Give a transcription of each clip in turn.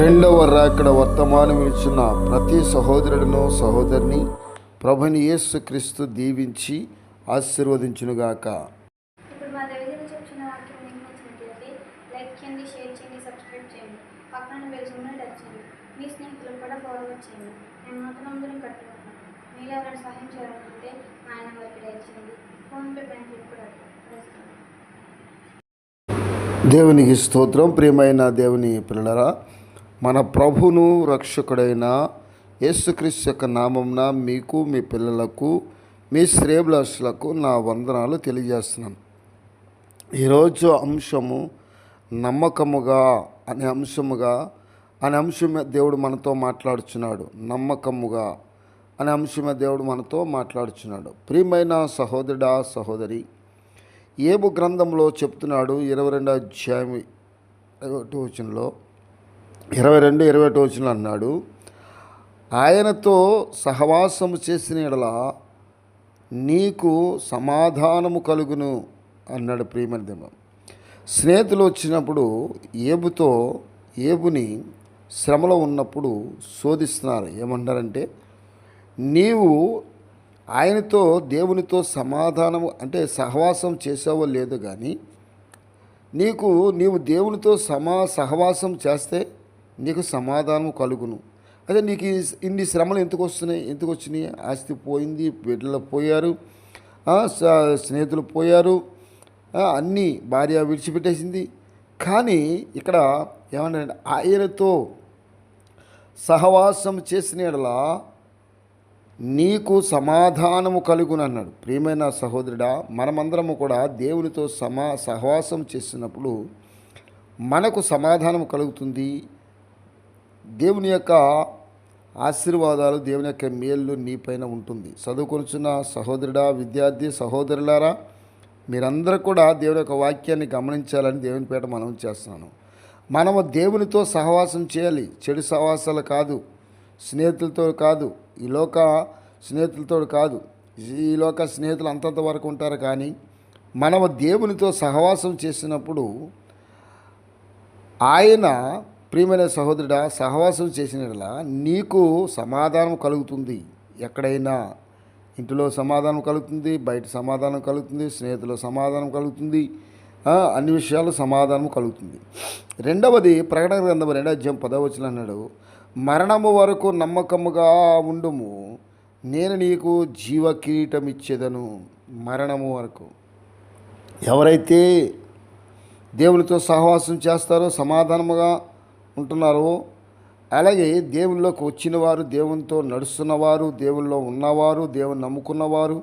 రెండవ రాకడ వర్తమానం ఇచ్చిన ప్రతి సహోదరుడును సహోదరిని ప్రభుని యేసు క్రీస్తు దీవించి ఆశీర్వదించునుగాక. ఇప్పుడు మా దైవజనులు చెప్తున్న వాక్యం మీకు నచ్చినట్లయితే లైక్ చేయండి, షేర్ చేయండి, సబ్స్క్రైబ్ చేయండి, పక్కన బెల్ సింబల్ టచ్ చేయండి. మీ స్నేహితులకు కూడా ఫార్వర్డ్ చేయండి. మేము నూతనందరం కట్టుకుంటున్నాం. మీరు ఎవరైనా సహాయం చేయాలనుకుంటే ఆయన వారికి దయచేయండి. ఫోన్పే బ్యాంకులు కూడా చేస్తాం. దేవునికి స్తోత్రం. ప్రియమైన దేవుని పిల్లరా, మన ప్రభును రక్షకుడైన యేసుక్రీస్తు యొక్క నామంన మీకు, మీ పిల్లలకు, మీ శ్రేయభిలాషులకు నా వందనాలు తెలియజేస్తున్నాను. ఈరోజు అంశము నమ్మకముగా అనే అంశమే దేవుడు మనతో మాట్లాడుచున్నాడు. నమ్మకముగా అనే అంశమే దేవుడు మనతో మాట్లాడుచున్నాడు. ప్రియమైన సహోదరుడా, సహోదరి, యోబు గ్రంథంలో చెప్తున్నాడు 22వ అధ్యాయం 22-21 వచనంలో అన్నాడు, ఆయనతో సహవాసము చేసిన యెడల నీకు సమాధానము కలుగును అన్నాడు. ప్రియమైన దేవుడు, స్నేహితులు వచ్చినప్పుడు ఏబుని శ్రమలో ఉన్నప్పుడు శోధిస్తున్నారు. ఏమంటారంటే, నీవు ఆయనతో దేవునితో సమాధానము అంటే సహవాసం చేసావో లేదు, కానీ నీవు దేవునితో సహవాసం చేస్తే నీకు సమాధానం కలుగును. అదే నీకు ఇన్ని శ్రమలు ఎందుకు వచ్చినాయి? ఆస్తి పోయింది, బిడ్డలు పోయారు, స్నేహితులు పోయారు, అన్నీ భార్య విడిచిపెట్టేసింది. కానీ ఇక్కడ ఏమన్నారంటే, ఆయనతో సహవాసం చేసిన యెడల నీకు సమాధానము కలుగును అన్నాడు. ప్రియమైన సహోదరుడా, మనమందరము కూడా దేవునితో సహవాసం చేసినప్పుడు మనకు సమాధానం కలుగుతుంది. దేవుని యొక్క ఆశీర్వాదాలు, దేవుని యొక్క మేలు నీపైన ఉంటుంది. చదువుకొనుచున్న సహోదరుడా, విద్యార్థి సహోదరులారా, మీరందరూ కూడా దేవుని యొక్క వాక్యాన్ని గమనించాలని దేవుని పేట మనం చేస్తున్నాను. మనము దేవునితో సహవాసం చేయాలి. చెడు సహవాసాలు కాదు, స్నేహితులతో కాదు, ఈ లోక స్నేహితులతో కాదు. ఈ లోక స్నేహితులు అంతంత వరకు ఉంటారు. కానీ మనము దేవునితో సహవాసం చేసినప్పుడు ఆయన, ప్రియమైన సహోదరుడా, సహవాసం చేసినట్లా నీకు సమాధానం కలుగుతుంది. ఎక్కడైనా ఇంటిలో సమాధానం కలుగుతుంది, బయట సమాధానం కలుగుతుంది, స్నేహితులు సమాధానం కలుగుతుంది, అన్ని విషయాలు సమాధానం కలుగుతుంది. రెండవది ప్రకటన గ్రంథం 2వ అధ్యాయం 10వ వచనం అన్నాడు, మరణము వరకు నమ్మకముగా ఉండుము, నేను నీకు జీవ కిరీటం ఇచ్చేదను. మరణము వరకు ఎవరైతే దేవునితో సహవాసం చేస్తారో, సమాధానముగా ఉంటున్నారో, అలాగే దేవునిలోకి వచ్చిన వారు, దేవునితో నడుస్తున్నవారు, దేవునిలో ఉన్నవారు, దేవుని నమ్ముకున్నవారు,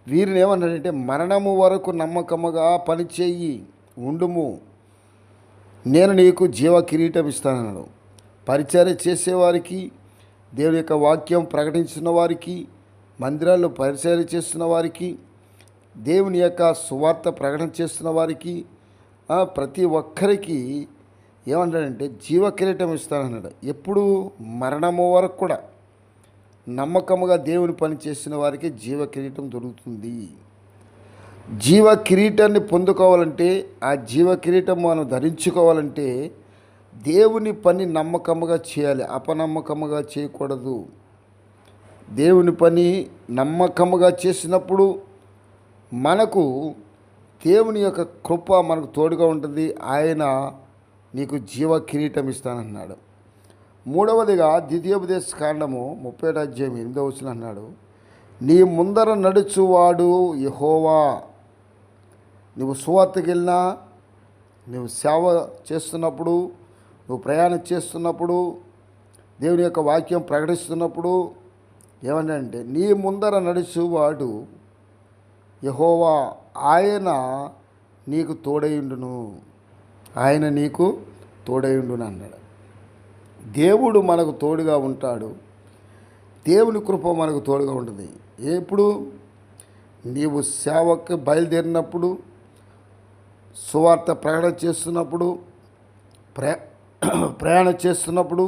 వీరిని ఏమన్నాడంటే, మరణము వరకు నమ్మకముగా పనిచేయి, ఉండుము, నేను నీకు జీవ కిరీటం ఇస్తానన్నాడు. పరిచర్య చేసేవారికి, దేవుని యొక్క వాక్యం ప్రకటించిన వారికి, మందిరాల్లో పరిచర్య చేస్తున్న వారికి, దేవుని యొక్క సువార్త ప్రకటన చేస్తున్న వారికి, ప్రతి ఒక్కరికి ఏమంటాడంటే జీవ కిరీటం ఇస్తానన్నాడు. ఎప్పుడు? మరణము వరకు కూడా నమ్మకముగా దేవుని పని చేసిన వారికి జీవ కిరీటం దొరుకుతుంది. జీవ కిరీటాన్ని పొందుకోవాలంటే, ఆ జీవ కిరీటం మనం ధరించుకోవాలంటే దేవుని పని నమ్మకముగా చేయాలి, అపనమ్మకముగా చేయకూడదు. దేవుని పని నమ్మకముగా చేసినప్పుడు మనకు దేవుని యొక్క కృప మనకు తోడుగా ఉంటుంది. ఆయన నీకు జీవ కిరీటం ఇస్తానన్నాడు. మూడవదిగా ద్వితీయోపదేశ కాండము 30వ అధ్యాయం 8వ వచనం అన్నాడు, నీ ముందర నడుచువాడు యెహోవా. నువ్వు సువార్తకి వెళ్ళినా, నువ్వు సేవ చేస్తున్నప్పుడు, నువ్వు ప్రయాణం చేస్తున్నప్పుడు, దేవుని యొక్క వాక్యం ప్రకటిస్తున్నప్పుడు ఏమనంటే, నీ ముందర నడుచువాడు యెహోవా, ఆయన నీకు తోడయుండును, ఆయన నీకు తోడయుండును అన్నాడు. దేవుడు మనకు తోడుగా ఉంటాడు. దేవుని కృప మనకు తోడుగా ఉంటుంది. ఎప్పుడు? నీవు సేవకు బయలుదేరినప్పుడు, సువార్త ప్రకటన చేస్తున్నప్పుడు, ప్రయాణం చేస్తున్నప్పుడు,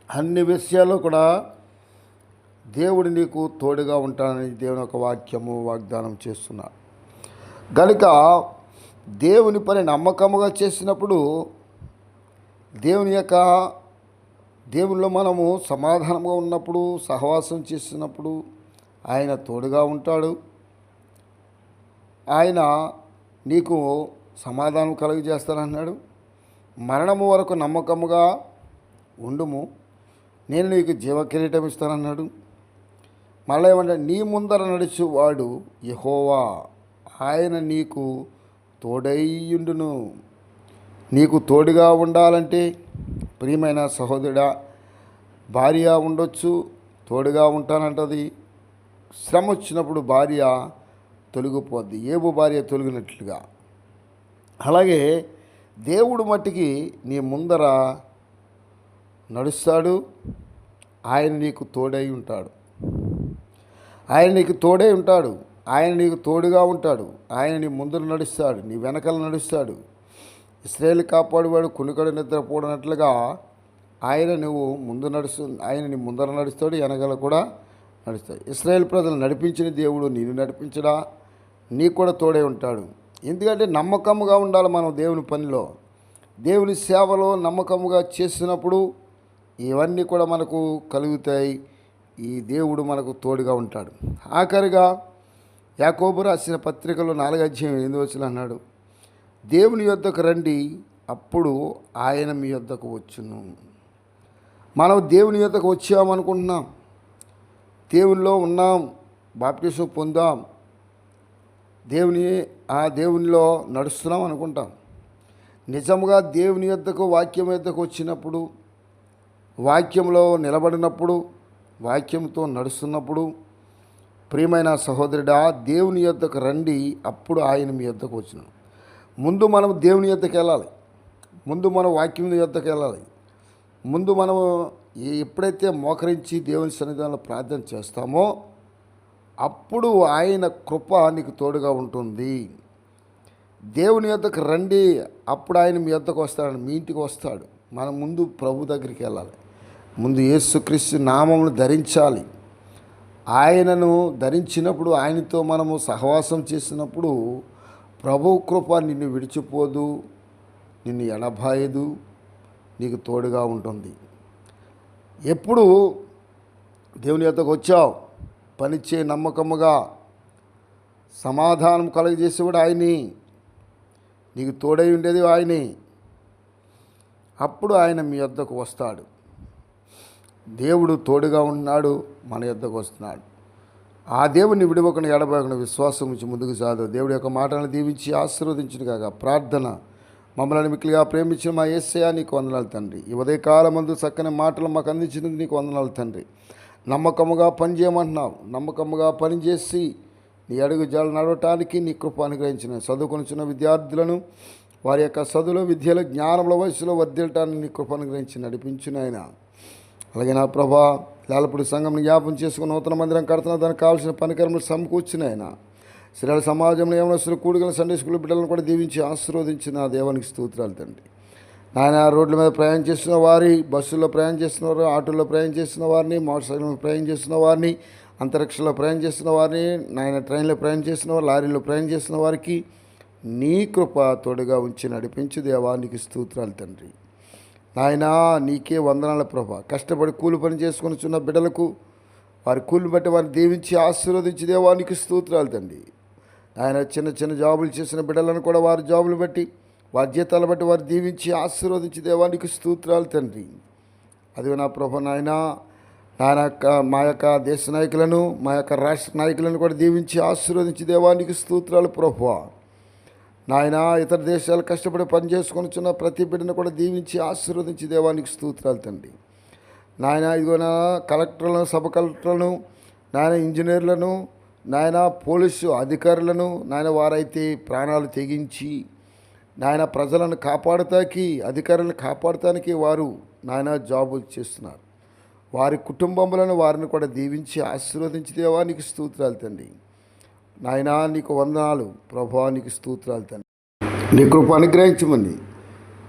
అన్ని విషయాల్లో కూడా దేవుడు నీకు తోడుగా ఉంటానని దేవుని యొక్క వాక్యము వాగ్దానం చేస్తున్నాడు. కనుక దేవుని పని నమ్మకముగా చేసినప్పుడు దేవునిలో మనము సమాధానంగా ఉన్నప్పుడు, సహవాసం చేస్తున్నప్పుడు ఆయన తోడుగా ఉంటాడు. ఆయన నీకు సమాధానం కలుగజేస్తానన్నాడు. మరణము వరకు నమ్మకముగా ఉండుము, నేను నీకు జీవకిరీటం ఇస్తానన్నాడు. మళ్ళీ ఏమంటే, నీ ముందర నడుచువాడు యెహోవా, ఆయన నీకు తోడైయుండును. నీకు తోడుగా ఉండాలంటే ప్రియమైన సహోదరుడా, భార్య ఉండొచ్చు, తోడుగా ఉంటానంటది. శ్రమ వచ్చినప్పుడు భార్య తొలగిపోద్ది, ఏబు భార్య తొలగినట్లుగా. అలాగే దేవుడు మట్టికి నీ ముందర నడుస్తాడు. ఆయన నీకు తోడై ఉంటాడు. ఆయన నీకు తోడై ఉంటాడు. ఆయన నీకు తోడుగా ఉంటాడు. ఆయన నీ ముందర నడుస్తాడు, నీ వెనకాల నడుస్తాడు. ఇశ్రాయేలు కాపాడువాడు కునుకడు నిద్రపోవనట్లుగా ఆయన నీ ముందర నడుస్తాడు, వెనకాల కూడా నడుస్తాడు. ఇశ్రాయేలు ప్రజలు నడిపించిన దేవుడు నిన్ను నడిపించడా, నీకు కూడా తోడై ఉంటాడు. ఎందుకంటే నమ్మకముగా ఉండాలి. మనం దేవుని పనిలో, దేవుని సేవలో నమ్మకముగా చేసినప్పుడు ఇవన్నీ కూడా మనకు కలుగుతాయి. ఈ దేవుడు మనకు తోడుగా ఉంటాడు. ఆఖరిగా యాకోబు రాసిన పత్రికలో 4:8 అన్నాడు, దేవుని యొద్దకు రండి, అప్పుడు ఆయన మీ యొద్దకు వచ్చును. మనం దేవుని యొద్దకు వచ్చామనుకుంటున్నాం, దేవునిలో ఉన్నాం, బాప్టిజం పొందాం, దేవునిలో నడుస్తున్నాం అనుకుంటాం. నిజముగా దేవుని యొద్దకు, వాక్యం యొద్దకు వచ్చినప్పుడు, వాక్యంలో నిలబడినప్పుడు, వాక్యంతో నడుస్తున్నప్పుడు, ప్రియమైన సహోదరుడా, దేవుని యొద్దకు రండి, అప్పుడు ఆయన మీ యొద్దకు వచ్చును. ముందు మనం దేవుని యొద్దకు వెళ్ళాలి. ముందు మనం వాక్యం యొద్దకు వెళ్ళాలి. ముందు మనం ఎప్పుడైతే మోకరించి దేవుని సన్నిధానంలో ప్రార్థన చేస్తామో అప్పుడు ఆయన కృప నీకు తోడుగా ఉంటుంది. దేవుని యొద్దకు రండి, అప్పుడు ఆయన మీ యొద్దకు వస్తాడు, మీ ఇంటికి వస్తాడు. మనం ముందు ప్రభు దగ్గరికి వెళ్ళాలి. ముందు యేసుక్రీస్తు నామమును ధరించాలి. ఆయనను ధరించినప్పుడు, ఆయనతో మనము సహవాసం చేసినప్పుడు ప్రభు కృప నిన్ను విడిచిపోదు, నిన్ను ఎడబాయదు, నీకు తోడుగా ఉంటుంది. ఎప్పుడు దేవుని యొద్దకు వచ్చావు, పనిచే నమ్మకముగా సమాధానం కలుగజేసేవాడు ఆయనే, నీకు తోడై ఉండేది ఆయనే. అప్పుడు ఆయన మీ యొద్దకు వస్తాడు. దేవుడు తోడుగా ఉన్నాడు, మన యొద్దకు వస్తున్నాడు. ఆ దేవుని విడివకుండా ఎడబోకుండా విశ్వాసం ఉంచి ముందుకు సాగు. దేవుడి యొక్క మాటలను దీవించి ఆశీర్వదించును కాక. ప్రార్థన. మమ్మల్ని మిక్కిలిగా ప్రేమించిన మా యేసయ్యా, నీకు వందనాలు తండ్రి. ఈ ఉదయకాలమందు చక్కని మాటలు మాకు అందించినందుకు నీకు వందనాలు తండ్రి. నమ్మకముగా పనిచేయమంటున్నావు, నమ్మకముగా పనిచేసి నీ అడుగు జాలు నడవటానికి నీ కృప అనుగ్రహించిన చదువుకొనిచున్న విద్యార్థులను వారి యొక్క చదువులో, విద్యలో, జ్ఞానంలో, వయసులో వర్ధిల్లటానికి నీ కృప అనుగ్రహించి నడిపించును ఆయన. అలాగే నా ప్రభా, లేలపూడి సంఘంని జ్ఞాపం చేసుకుని నూతన మందిరం కడుతున్నా, దానికి కావాల్సిన పనికర్మలు సమకూర్చిన ఆయన. శ్రీల సమాజంలో ఏమనస్తులు కూడుగల సండే స్కూల్ బిడ్డలను కూడా దీవించి ఆశీర్వదించిన ఆ దేవునికి స్తోత్రాలు తండ్రి. నాయన, రోడ్ల మీద ప్రయాణం చేస్తున్న వారి, బస్సుల్లో ప్రయాణం చేస్తున్న వారు, ఆటోల్లో ప్రయాణం చేస్తున్న వారిని, మోటార్ సైకిల్ మీద ప్రయాణం చేస్తున్న వారిని, అంతరిక్షంలో ప్రయాణం చేస్తున్న వారిని, నాయన ట్రైన్లో ప్రయాణం చేస్తున్న వారు, లారీలో ప్రయాణం చేస్తున్న వారికి నీ కృప తోడుగా ఉంచి నడిపించు దేవా, నీకు స్తోత్రాలు తండ్రి. నాయనా, నీకే వందనాల ప్రభా. కష్టపడి కూలి పని చేసుకొనిచున్న బిడ్డలకు వారి కూలిని బట్టి వారిని దీవించి ఆశీర్వదించి దేవా, నీకు స్తోత్రాలు తండ్రి. ఆయన చిన్న చిన్న జాబులు చేసిన బిడ్డలను కూడా వారి జాబులు బట్టి, వారి జీతాలు బట్టి వారు దీవించి ఆశీర్వదించి దేవా, నీకు స్తోత్రాలు తండ్రి. అది నా ప్రభా. నాయన మా యొక్క దేశ నాయకులను, మా యొక్క రాష్ట్ర నాయకులను కూడా దీవించి ఆశీర్వదించి దేవా, నీకు స్తోత్రాలు ప్రభువా. నాయన, ఇతర దేశాలు కష్టపడి పని చేసుకొనిచున్న ప్రతి బిడ్డను కూడా దీవించి ఆశీర్వదించి దేవా, నీకు స్తోత్రాలు తండ్రి. నాయన, ఇదిగోనా కలెక్టర్లను, సబ్ కలెక్టర్లను, నాయన ఇంజనీర్లను, నాయన పోలీసు అధికారులను, నాయన వారైతే ప్రాణాలు తెగించి నాయన ప్రజలను కాపాడటానికి, అధికారులను కాపాడటానికి వారు నాయన జాబులు చేస్తున్నారు. వారి కుటుంబములను వారిని కూడా దీవించి ఆశీర్వదించి దేవా, నీకు స్తోత్రాలు తండ్రి. నాయనా, నీకు వందనాలు ప్రభా, నీకు స్తోత్రాలు తండ్రి. నీ కృప అనుగ్రహించమని,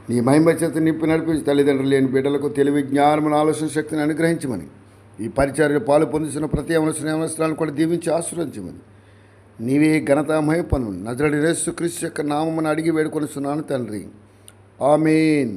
నీ మహిమ చేత నింపి నడిపించి తల్లిదండ్రులు లేని బిడ్డలకు తెలివి, జ్ఞానమును, ఆలోచన శక్తిని అనుగ్రహించమని, ఈ పరిచర్యలో పాలు పొందుతున్న ప్రతి అవసరాలను కూడా దీవించి ఆశీర్వదించమని, నీవే ఘనత మహిమ పొందమని నజరేయుడైన యేసుక్రీస్తు యొక్క నామమున అడిగి వేడుకొనుచున్నాను తండ్రి. ఆమేన్.